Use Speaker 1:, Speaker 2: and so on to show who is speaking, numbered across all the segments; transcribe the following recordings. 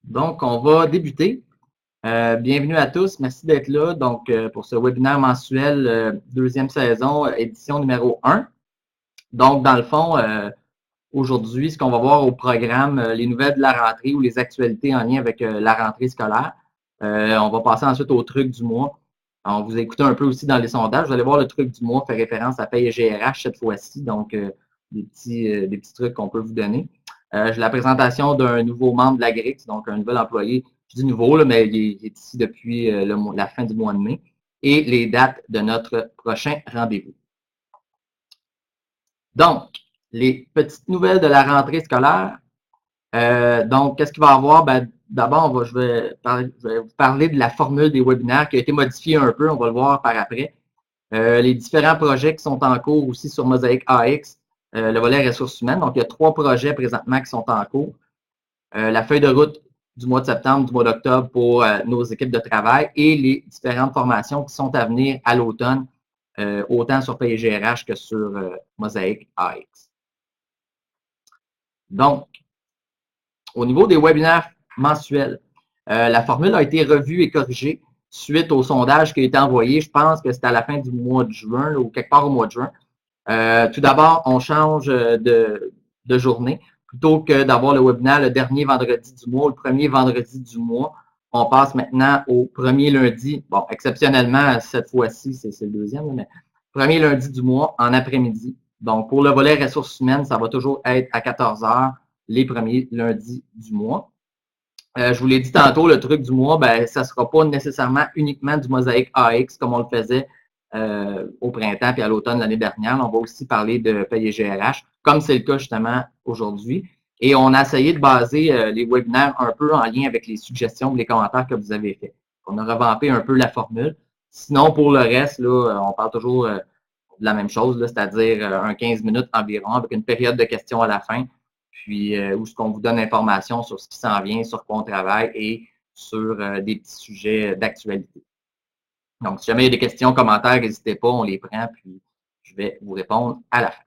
Speaker 1: Donc, on va débuter. Bienvenue à tous. Merci d'être là donc, pour ce webinaire mensuel, deuxième saison, édition numéro 1. Donc, dans le fond, aujourd'hui, ce qu'on va voir au programme, les nouvelles de la rentrée ou les actualités en lien avec la rentrée scolaire. On va passer ensuite au truc du mois. On vous a écouté un peu aussi dans les sondages. Vous allez voir, le truc du mois fait référence à Paye et GRH cette fois-ci. Donc, des petits trucs qu'on peut vous donner. J'ai la présentation d'un nouveau membre de la GRIX, donc un nouvel employé. Je dis nouveau, là, mais il est ici depuis la fin du mois de mai. Et les dates de notre prochain rendez-vous. Donc, les petites nouvelles de la rentrée scolaire. Donc, qu'est-ce qu'il va y avoir? Ben, d'abord, je vais vous parler de la formule des webinaires qui a été modifiée un peu. On va le voir par après. Les différents projets qui sont en cours aussi sur Mosaic AX, le volet ressources humaines. Donc, il y a 3 projets présentement qui sont en cours. La feuille de route du mois de septembre, du mois d'octobre pour nos équipes de travail et les différentes formations qui sont à venir à l'automne, autant sur PGRH que sur Mosaic AX. Donc, au niveau des webinaires mensuels, la formule a été revue et corrigée suite au sondage qui a été envoyé. Je pense que c'était à la fin du mois de juin ou quelque part au mois de juin. Tout d'abord, on change de journée. Plutôt que d'avoir le webinaire le dernier vendredi du mois, le premier vendredi du mois, on passe maintenant au premier lundi. Bon, exceptionnellement, cette fois-ci, c'est le deuxième, mais premier lundi du mois en après-midi. Donc, pour le volet ressources humaines, ça va toujours être à 14 heures les premiers lundis du mois. Je vous l'ai dit tantôt, le truc du mois, ben, ça ne sera pas nécessairement uniquement du Mosaic AX comme on le faisait au printemps et à l'automne l'année dernière. On va aussi parler de Paye et GRH, comme c'est le cas justement aujourd'hui. Et on a essayé de baser les webinaires un peu en lien avec les suggestions, les commentaires que vous avez faits. On a revampé un peu la formule. Sinon, pour le reste, là, on parle toujours de la même chose, c'est-à-dire un 15 minutes environ, avec une période de questions à la fin, puis où est-ce qu'on vous donne l'information sur ce qui s'en vient, sur quoi on travaille et sur des petits sujets d'actualité. Donc, si jamais il y a des questions, commentaires, n'hésitez pas, on les prend, puis je vais vous répondre à la fin.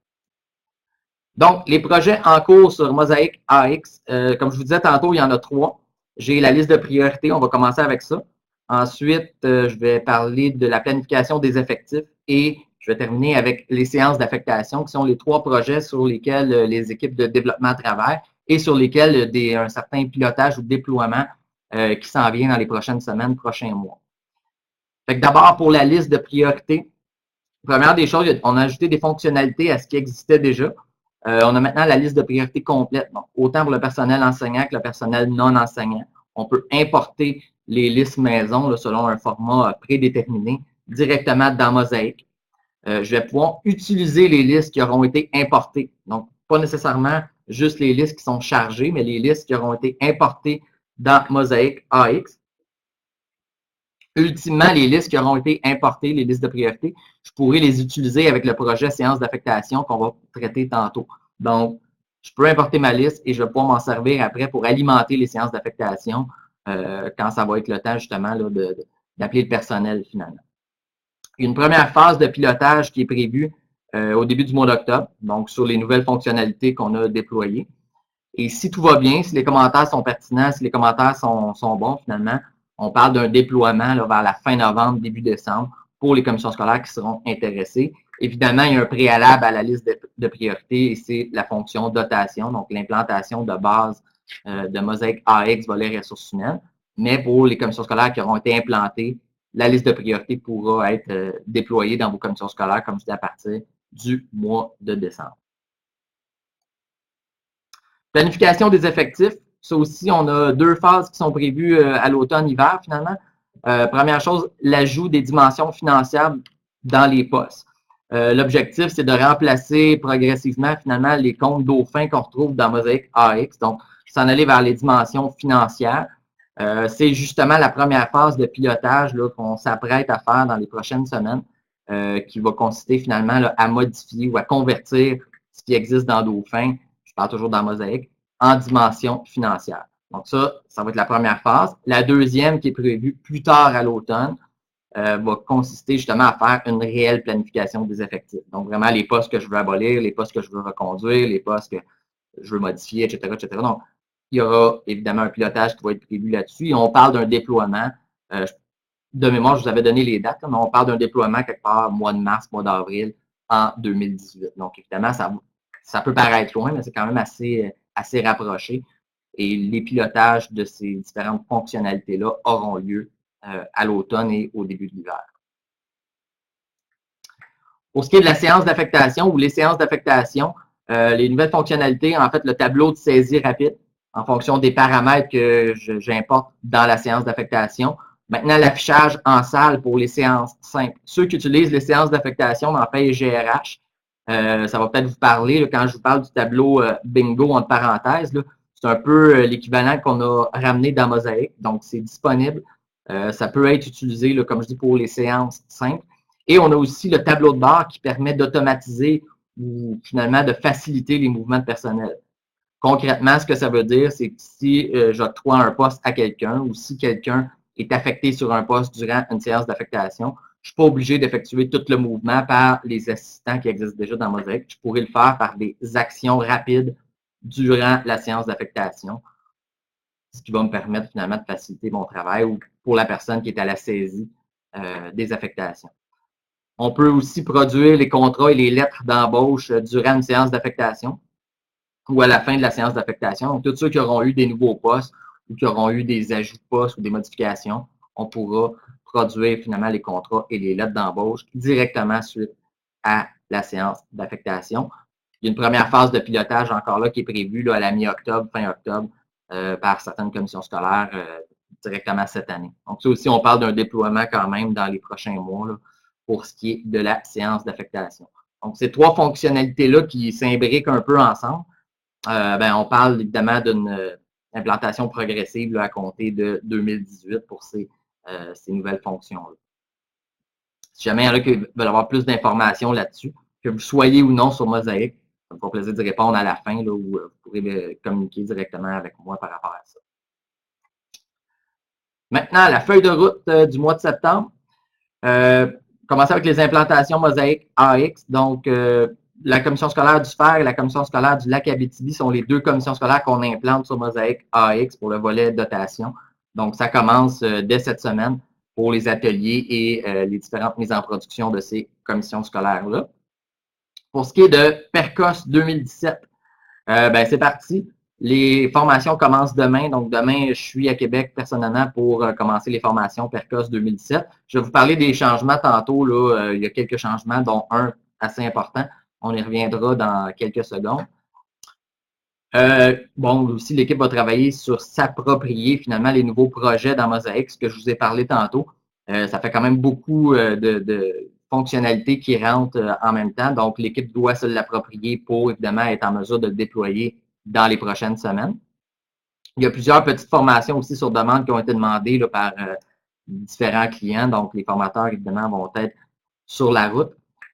Speaker 1: Donc, les projets en cours sur Mosaic AX, comme je vous disais tantôt, il y en a 3. J'ai la liste de priorités, on va commencer avec ça. Ensuite, je vais parler de la planification des effectifs et je vais terminer avec les séances d'affectation, qui sont les 3 projets sur lesquels les équipes de développement travaillent et sur lesquels un certain pilotage ou déploiement qui s'en vient dans les prochaines semaines, prochains mois. Fait que d'abord, pour la liste de priorités, première des choses, on a ajouté des fonctionnalités à ce qui existait déjà. On a maintenant la liste de priorités complète, donc autant pour le personnel enseignant que le personnel non enseignant. On peut importer les listes maison là, selon un format prédéterminé directement dans Mosaic. Je vais pouvoir utiliser les listes qui auront été importées. Donc, pas nécessairement juste les listes qui sont chargées, mais les listes qui auront été importées dans Mosaic AX. Ultimement, les listes qui auront été importées, les listes de priorité, je pourrais les utiliser avec le projet séance d'affectation qu'on va traiter tantôt. Donc, je peux importer ma liste et je vais pouvoir m'en servir après pour alimenter les séances d'affectation quand ça va être le temps justement d'appeler le personnel finalement. Il y a une première phase de pilotage qui est prévue au début du mois d'octobre, donc sur les nouvelles fonctionnalités qu'on a déployées. Et si tout va bien, si les commentaires sont pertinents, si les commentaires sont bons finalement, on parle d'un déploiement là, vers la fin novembre, début décembre pour les commissions scolaires qui seront intéressées. Évidemment, il y a un préalable à la liste de priorités et c'est la fonction dotation, donc l'implantation de base de Mosaic AX, volet ressources humaines. Mais pour les commissions scolaires qui auront été implantées, la liste de priorités pourra être déployée dans vos commissions scolaires, comme je dis, à partir du mois de décembre. Planification des effectifs. Ça aussi, on a 2 phases qui sont prévues à l'automne-hiver, finalement. Première chose, l'ajout des dimensions financières dans les postes. L'objectif, c'est de remplacer progressivement, finalement, les comptes dauphins qu'on retrouve dans Mosaic AX. Donc, s'en aller vers les dimensions financières. C'est justement la première phase de pilotage qu'on s'apprête à faire dans les prochaines semaines, qui va consister finalement là, à modifier ou à convertir ce qui existe dans Dauphin, je parle toujours dans Mosaic, en dimension financière. Donc ça va être la première phase. La deuxième, qui est prévue plus tard à l'automne, va consister justement à faire une réelle planification des effectifs. Donc vraiment les postes que je veux abolir, les postes que je veux reconduire, les postes que je veux modifier, etc., etc. Donc, il y aura évidemment un pilotage qui va être prévu là-dessus. Et on parle d'un déploiement. De mémoire, je vous avais donné les dates, mais on parle d'un déploiement quelque part mois de mars, mois d'avril en 2018. Donc, évidemment, ça peut paraître loin, mais c'est quand même assez rapproché. Et les pilotages de ces différentes fonctionnalités-là auront lieu à l'automne et au début de l'hiver. Pour ce qui est de la séance d'affectation ou les séances d'affectation, les nouvelles fonctionnalités, en fait, le tableau de saisie rapide en fonction des paramètres que j'importe dans la séance d'affectation. Maintenant, l'affichage en salle pour les séances simples. Ceux qui utilisent les séances d'affectation dans Paye GRH, ça va peut-être vous parler, là, quand je vous parle du tableau bingo entre parenthèses, c'est un peu l'équivalent qu'on a ramené dans Mosaic. Donc, c'est disponible. Ça peut être utilisé, là, comme je dis, pour les séances simples. Et on a aussi le tableau de bord qui permet d'automatiser ou finalement de faciliter les mouvements de personnel. Concrètement, ce que ça veut dire, c'est que si j'octroie un poste à quelqu'un ou si quelqu'un est affecté sur un poste durant une séance d'affectation, je ne suis pas obligé d'effectuer tout le mouvement par les assistants qui existent déjà dans Mosaic. Je pourrais le faire par des actions rapides durant la séance d'affectation, ce qui va me permettre finalement de faciliter mon travail ou pour la personne qui est à la saisie des affectations. On peut aussi produire les contrats et les lettres d'embauche durant une séance d'affectation ou à la fin de la séance d'affectation. Donc, tous ceux qui auront eu des nouveaux postes ou qui auront eu des ajouts de postes ou des modifications, on pourra produire finalement les contrats et les lettres d'embauche directement suite à la séance d'affectation. Il y a une première phase de pilotage encore là qui est prévue là, à la mi-octobre, fin octobre, par certaines commissions scolaires directement cette année. Donc, ça aussi, on parle d'un déploiement quand même dans les prochains mois là, pour ce qui est de la séance d'affectation. Donc, ces trois fonctionnalités-là qui s'imbriquent un peu ensemble, on parle évidemment d'une implantation progressive là, à compter de 2018 pour ces nouvelles fonctions-là. Si jamais il y en a qui veulent avoir plus d'informations là-dessus, que vous soyez ou non sur Mosaic, ça me fera plaisir de répondre à la fin là, où vous pourrez communiquer directement avec moi par rapport à ça. Maintenant, la feuille de route du mois de septembre. Commencer avec les implantations Mosaic AX. Donc, la commission scolaire du FER et la commission scolaire du Lac-Abitibi sont les deux commissions scolaires qu'on implante sur Mosaic AX pour le volet dotation. Donc, ça commence dès cette semaine pour les ateliers et les différentes mises en production de ces commissions scolaires-là. Pour ce qui est de PERCOS 2017, c'est parti. Les formations commencent demain. Donc, demain, je suis à Québec personnellement pour commencer les formations PERCOS 2017. Je vais vous parler des changements tantôt. Là, il y a quelques changements, dont un assez important. On y reviendra dans quelques secondes. Aussi, l'équipe va travailler sur s'approprier finalement les nouveaux projets dans Mosaic, ce que je vous ai parlé tantôt. Ça fait quand même beaucoup de fonctionnalités qui rentrent en même temps. Donc, l'équipe doit se l'approprier pour, évidemment, être en mesure de le déployer dans les prochaines semaines. Il y a plusieurs petites formations aussi sur demande qui ont été demandées là, par différents clients. Donc, les formateurs, évidemment, vont être sur la route.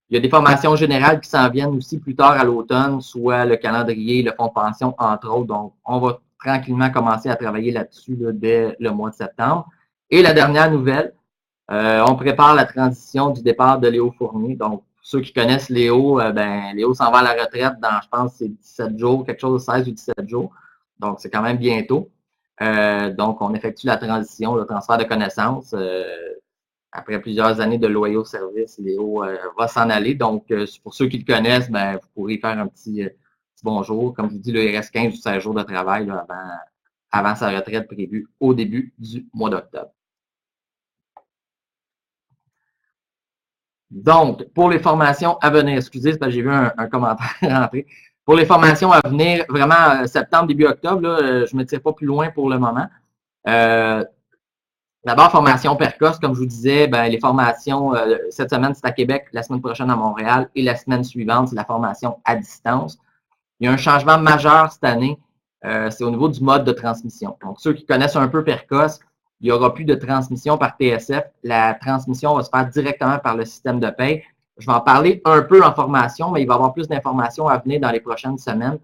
Speaker 1: Il y a des formations générales qui s'en viennent aussi plus tard à l'automne, soit le calendrier, le fonds de pension, entre autres. Donc, on va tranquillement commencer à travailler là-dessus là, dès le mois de septembre. Et la dernière nouvelle, on prépare la transition du départ de Léo Fournier. Donc, ceux qui connaissent Léo, Léo s'en va à la retraite dans, je pense, c'est 17 jours, quelque chose de 16 ou 17 jours. Donc, c'est quand même bientôt. Donc, on effectue la transition, le transfert de connaissances. Après plusieurs années de loyaux services, Léo va s'en aller. Donc, pour ceux qui le connaissent, vous pourrez faire un petit bonjour. Comme je vous dis, là, il reste 15 ou 16 jours de travail là, avant sa retraite prévue au début du mois d'octobre. Donc, pour les formations à venir, excusez, parce que j'ai vu un commentaire rentrer. Pour les formations à venir, vraiment septembre, début octobre, là, je ne me tire pas plus loin pour le moment. D'abord, formation PERCOS, comme je vous disais, les formations, cette semaine, c'est à Québec, la semaine prochaine à Montréal et la semaine suivante, c'est la formation à distance. Il y a un changement majeur cette année, c'est au niveau du mode de transmission. Donc, ceux qui connaissent un peu PERCOS, il n'y aura plus de transmission par TSF. La transmission va se faire directement par le système de paie. Je vais en parler un peu en formation, mais il va y avoir plus d'informations à venir dans les prochaines semaines.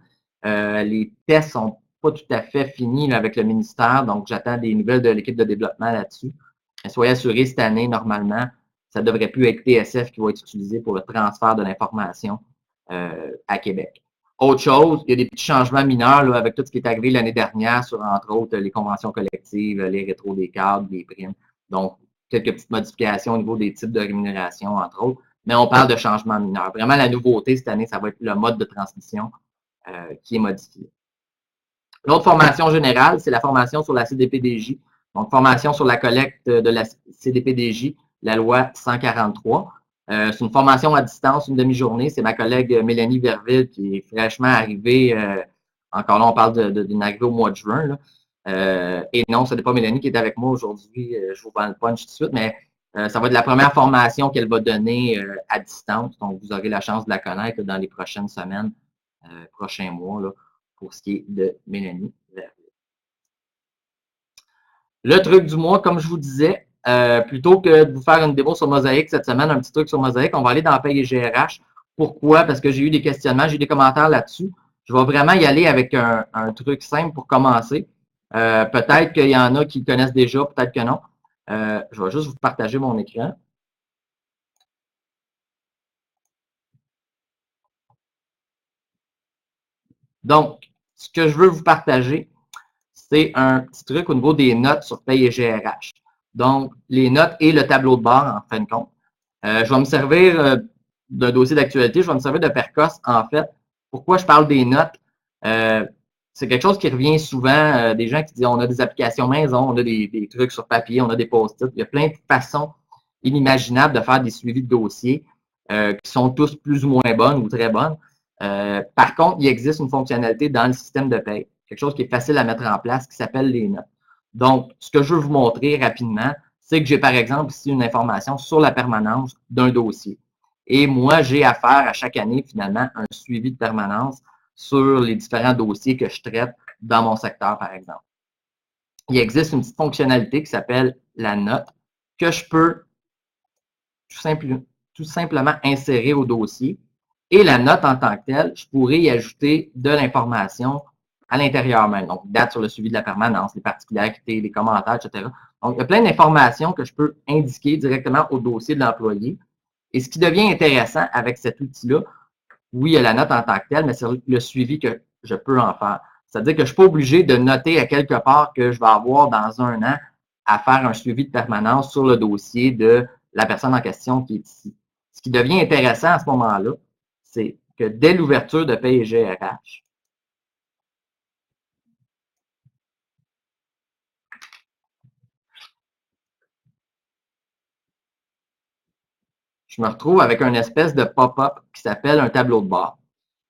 Speaker 1: Les tests sont pas tout à fait finis là, avec le ministère, donc j'attends des nouvelles de l'équipe de développement là-dessus. Soyez assurés, cette année, normalement, ça ne devrait plus être TSF qui va être utilisé pour le transfert de l'information à Québec. Autre chose, il y a des petits changements mineurs là, avec tout ce qui est arrivé l'année dernière sur, entre autres, les conventions collectives, les rétros des cadres, les primes. Donc, quelques petites modifications au niveau des types de rémunération, entre autres. Mais on parle de changements mineurs. Vraiment, la nouveauté cette année, ça va être le mode de transmission qui est modifié. L'autre formation générale, c'est la formation sur la CDPDJ. Donc, formation sur la collecte de la CDPDJ, la loi 143. C'est une formation à distance, une demi-journée. C'est ma collègue Mélanie Verville qui est fraîchement arrivée. Encore là, on parle d'une arrivée au mois de juin. Et non, ce n'est pas Mélanie qui est avec moi aujourd'hui. Je vous vends le punch tout de suite, mais ça va être la première formation qu'elle va donner à distance. Donc, vous aurez la chance de la connaître dans les prochaines semaines, prochains mois, là, pour ce qui est de Mélanie Verville. Le truc du mois, comme je vous disais, plutôt que de vous faire une démo sur Mosaïque cette semaine, un petit truc sur Mosaïque, on va aller dans Paye et GRH. Pourquoi? Parce que j'ai eu des questionnements, j'ai eu des commentaires là-dessus. Je vais vraiment y aller avec un truc simple pour commencer. Peut-être qu'il y en a qui connaissent déjà, peut-être que non. Je vais juste vous partager mon écran. Donc, ce que je veux vous partager, c'est un petit truc au niveau des notes sur Paye et GRH. Donc, les notes et le tableau de bord, en fin de compte. Je vais me servir d'un dossier d'actualité, je vais me servir de Percos, en fait. Pourquoi je parle des notes? C'est quelque chose qui revient souvent, des gens qui disent on a des applications maison, on a des trucs sur papier, on a des post-it. Il y a plein de façons inimaginables de faire des suivis de dossiers qui sont tous plus ou moins bonnes ou très bonnes. Par contre, il existe une fonctionnalité dans le système de paie, quelque chose qui est facile à mettre en place qui s'appelle les notes. Donc, ce que je veux vous montrer rapidement, c'est que j'ai par exemple ici une information sur la permanence d'un dossier. Et moi, j'ai à faire à chaque année, finalement, un suivi de permanence sur les différents dossiers que je traite dans mon secteur, par exemple. Il existe une petite fonctionnalité qui s'appelle la note que je peux tout simplement insérer au dossier. Et la note en tant que telle, je pourrais y ajouter de l'information à l'intérieur même. Donc, date sur le suivi de la permanence, les particularités, les commentaires, etc. Donc, il y a plein d'informations que je peux indiquer directement au dossier de l'employé. Et ce qui devient intéressant avec cet outil-là, oui, il y a la note en tant que telle, mais c'est le suivi que je peux en faire. C'est-à-dire que je ne suis pas obligé de noter à quelque part que je vais avoir dans un an à faire un suivi de permanence sur le dossier de la personne en question qui est ici. Ce qui devient intéressant à ce moment-là, c'est que dès l'ouverture de Paye et GRH, je me retrouve avec une espèce de pop-up qui s'appelle un tableau de bord.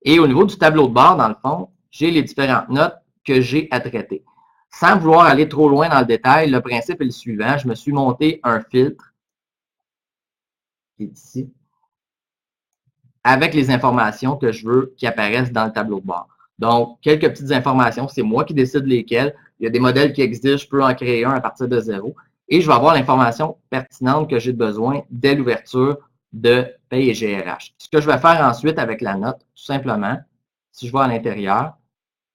Speaker 1: Et au niveau du tableau de bord, dans le fond, j'ai les différentes notes que j'ai à traiter. Sans vouloir aller trop loin dans le détail, le principe est le suivant. Je me suis monté un filtre qui est ici avec les informations que je veux qui apparaissent dans le tableau de bord. Donc, quelques petites informations, c'est moi qui décide lesquelles. Il y a des modèles qui existent, je peux en créer un à partir de zéro. Et je vais avoir l'information pertinente que j'ai besoin dès l'ouverture de Paye et GRH. Ce que je vais faire ensuite avec la note, tout simplement, si je vais à l'intérieur,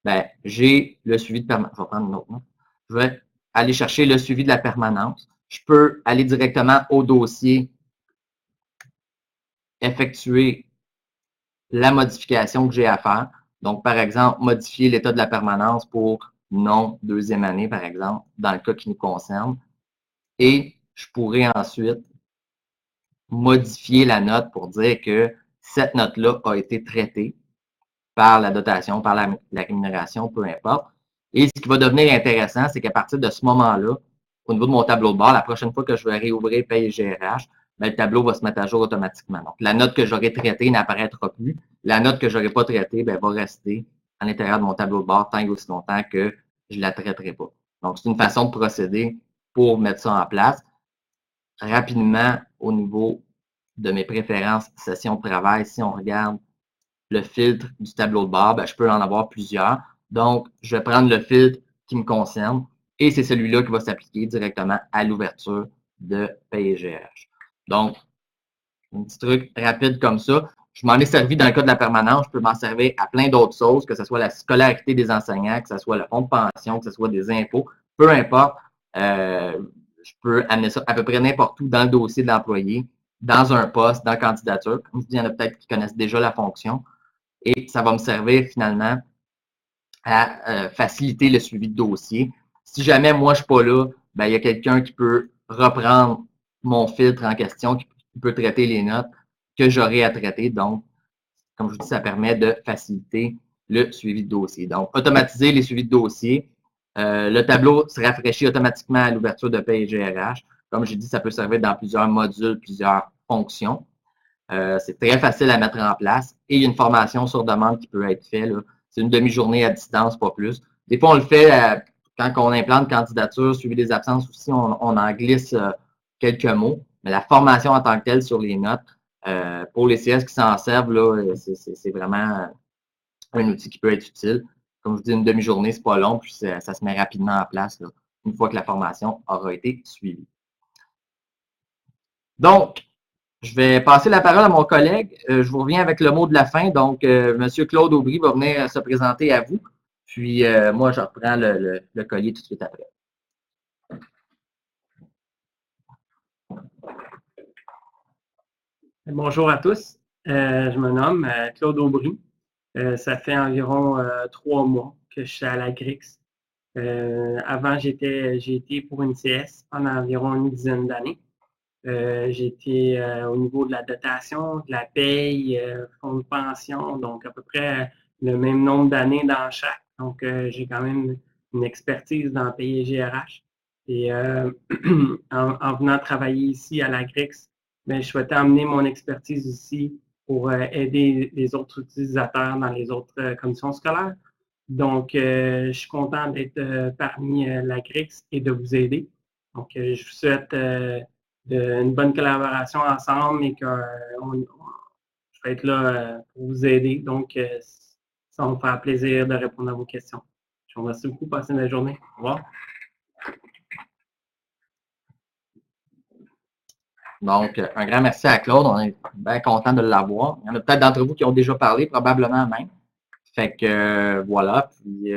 Speaker 1: ben, j'ai le suivi de permanence. Je vais prendre une autre note. Je vais aller chercher le suivi de la permanence. Je peux aller directement au dossier, effectuer la modification que j'ai à faire. Donc, par exemple, modifier l'état de la permanence pour non deuxième année, par exemple, dans le cas qui nous concerne. Et je pourrais ensuite modifier la note pour dire que cette note-là a été traitée par la dotation, par la rémunération, peu importe. Et ce qui va devenir intéressant, c'est qu'à partir de ce moment-là, au niveau de mon tableau de bord, la prochaine fois que je vais réouvrir Paye et GRH, ben, le tableau va se mettre à jour automatiquement. Donc, la note que j'aurai traitée n'apparaîtra plus. La note que je n'aurai pas traitée ben, va rester à l'intérieur de mon tableau de bord tant et aussi longtemps que je ne la traiterai pas. Donc, c'est une façon de procéder pour mettre ça en place. Rapidement, au niveau de mes préférences session de travail, si on regarde le filtre du tableau de bord, ben, je peux en avoir plusieurs. Donc, je vais prendre le filtre qui me concerne et c'est celui-là qui va s'appliquer directement à l'ouverture de Paye et GRH. Donc, un petit truc rapide comme ça. Je m'en ai servi dans le cas de la permanence. Je peux m'en servir à plein d'autres choses, que ce soit la scolarité des enseignants, que ce soit le fonds de pension, que ce soit des impôts, peu importe. Je peux amener ça à peu près n'importe où dans le dossier de l'employé, dans un poste, dans la candidature. Comme je dis, il y en a peut-être qui connaissent déjà la fonction. et ça va me servir finalement à faciliter le suivi de dossier. Si jamais moi je suis pas là, ben, il y a quelqu'un qui peut reprendre mon filtre en question, qui peut traiter les notes que j'aurai à traiter. Donc, comme je vous dis, ça permet de faciliter le suivi de dossier. Donc, automatiser les suivis de dossier. Le tableau se rafraîchit automatiquement à l'ouverture de paye GRH. Comme j'ai dit, ça peut servir dans plusieurs modules, plusieurs fonctions. C'est très facile à mettre en place et il y a une formation sur demande qui peut être faite. C'est une demi-journée à distance, pas plus. Des fois, on le fait quand on implante candidature, suivi des absences aussi, on en glisse quelques mots. Mais la formation en tant que telle sur les notes, pour les CS qui s'en servent, c'est vraiment un outil qui peut être utile. Comme je vous dis, une demi-journée, c'est pas long, puis ça se met rapidement en place là, une fois que la formation aura été suivie. Donc, je vais passer la parole à mon collègue. Je vous reviens avec le mot de la fin. Donc, M. Claude Aubry va venir se présenter à vous. Puis, moi, je reprends le collier tout de suite après.
Speaker 2: Bonjour à tous. Je me nomme Claude Aubry. Ça fait environ 3 mois que je suis à la GRIX. Avant, j'ai été pour une CS pendant environ une dizaine d'années. J'ai été au niveau de la dotation, de la paye, fonds de pension, donc à peu près le même nombre d'années dans chaque. Donc, j'ai quand même une expertise dans paye et GRH. Et en venant travailler ici à la GRIX, ben, je souhaitais amener mon expertise ici pour aider les autres utilisateurs dans les autres commissions scolaires. Donc, je suis content d'être parmi la GRIX et de vous aider. Donc, je vous souhaite une bonne collaboration ensemble et que je vais être là pour vous aider. Donc, ça va me faire plaisir de répondre à vos questions. Je vous remercie beaucoup. Passez une belle journée. Au revoir.
Speaker 1: Donc, un grand merci à Claude. On est bien content de l'avoir. Il y en a peut-être d'entre vous qui ont déjà parlé, probablement même. Fait que voilà. Puis,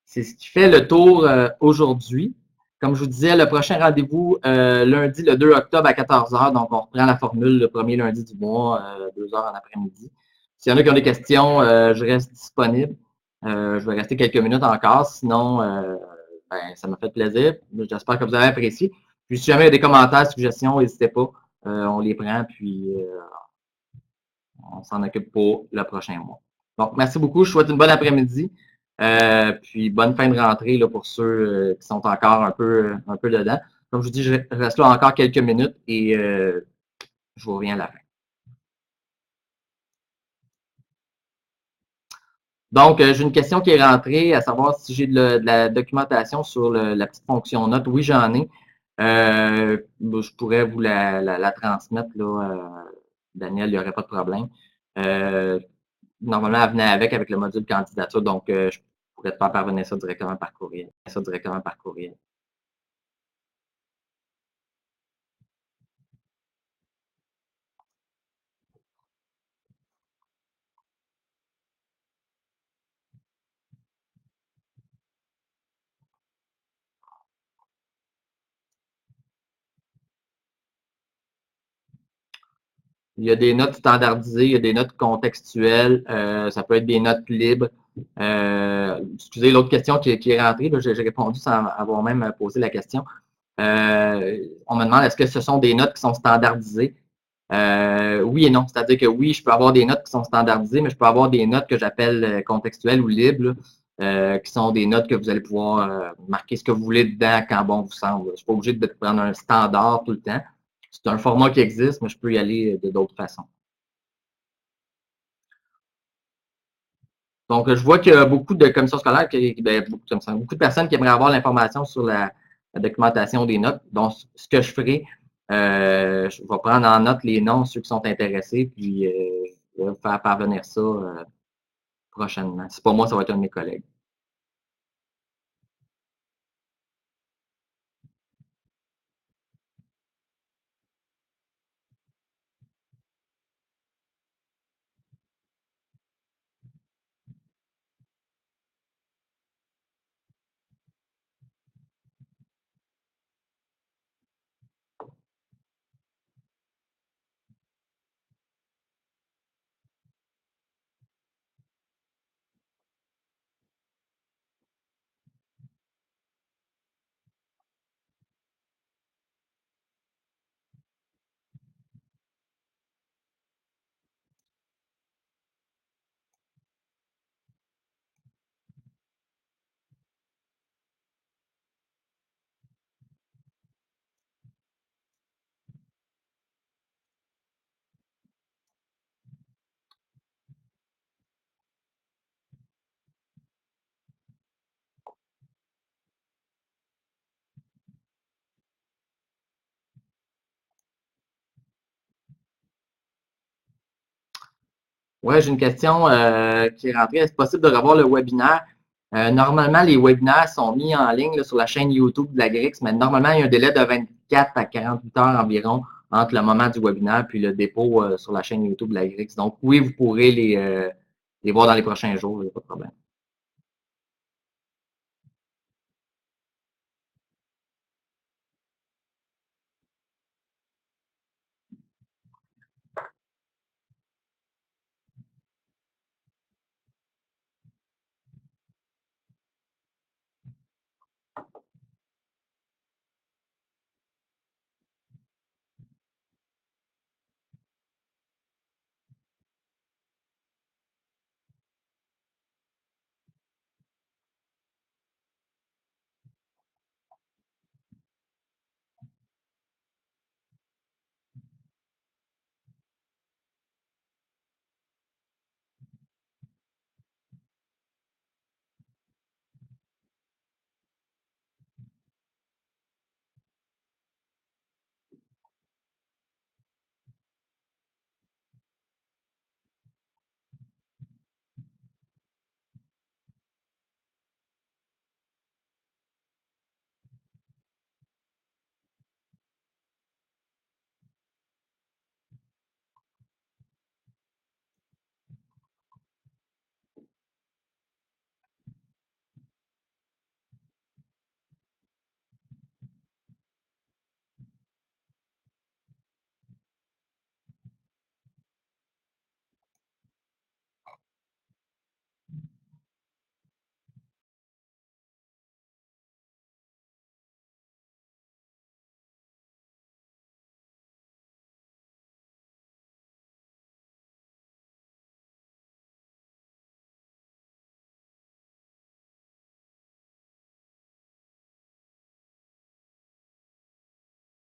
Speaker 1: c'est ce qui fait le tour aujourd'hui. Comme je vous disais, le prochain rendez-vous lundi, le 2 octobre à 14 h. Donc, on reprend la formule le premier lundi du mois, 2 heures en après-midi. S'il y en a qui ont des questions, je reste disponible. Je vais rester quelques minutes encore. Sinon, ben, ça m'a fait plaisir. J'espère que vous avez apprécié. Puis, si jamais il y a des commentaires, suggestions, n'hésitez pas. On les prend, puis on s'en occupe pour le prochain mois. Donc, merci beaucoup. Je vous souhaite une bonne après-midi. Puis bonne fin de rentrée là, pour ceux qui sont encore un peu dedans. Comme je vous dis, je reste là encore quelques minutes et je vous reviens à la fin. Donc, j'ai une question qui est rentrée, à savoir si j'ai de la documentation sur la petite fonction note. Oui, j'en ai. Je pourrais vous la transmettre, là, Daniel, il n'y aurait pas de problème. Normalement, elle venait avec le module candidature, donc je pourrais te faire parvenir ça directement par courriel. Il y a des notes standardisées, il y a des notes contextuelles, ça peut être des notes libres. Excusez, l'autre question qui est rentrée, j'ai répondu sans avoir même posé la question. On me demande est-ce que ce sont des notes qui sont standardisées? Oui et non. C'est-à-dire que oui, je peux avoir des notes qui sont standardisées, mais je peux avoir des notes que j'appelle contextuelles ou libres, qui sont des notes que vous allez pouvoir marquer ce que vous voulez dedans quand bon vous semble. Je ne suis pas obligé de prendre un standard tout le temps. C'est un format qui existe, mais je peux y aller de d'autres façons. Donc, je vois qu'il y a beaucoup de commissions scolaires, beaucoup de personnes qui aimeraient avoir l'information sur la documentation des notes. Donc, ce que je ferai, je vais prendre en note les noms, ceux qui sont intéressés, puis je vais vous faire parvenir ça prochainement. Si pas moi, ça va être un de mes collègues. Ouais, j'ai une question qui est rentrée. Est-ce possible de revoir le webinaire? Normalement, les webinaires sont mis en ligne là, sur la chaîne YouTube de la Grix, mais normalement, il y a un délai de 24 à 48 heures environ entre le moment du webinaire puis le dépôt sur la chaîne YouTube de la Grix. Donc, oui, vous pourrez les voir dans les prochains jours, il n'y a pas de problème.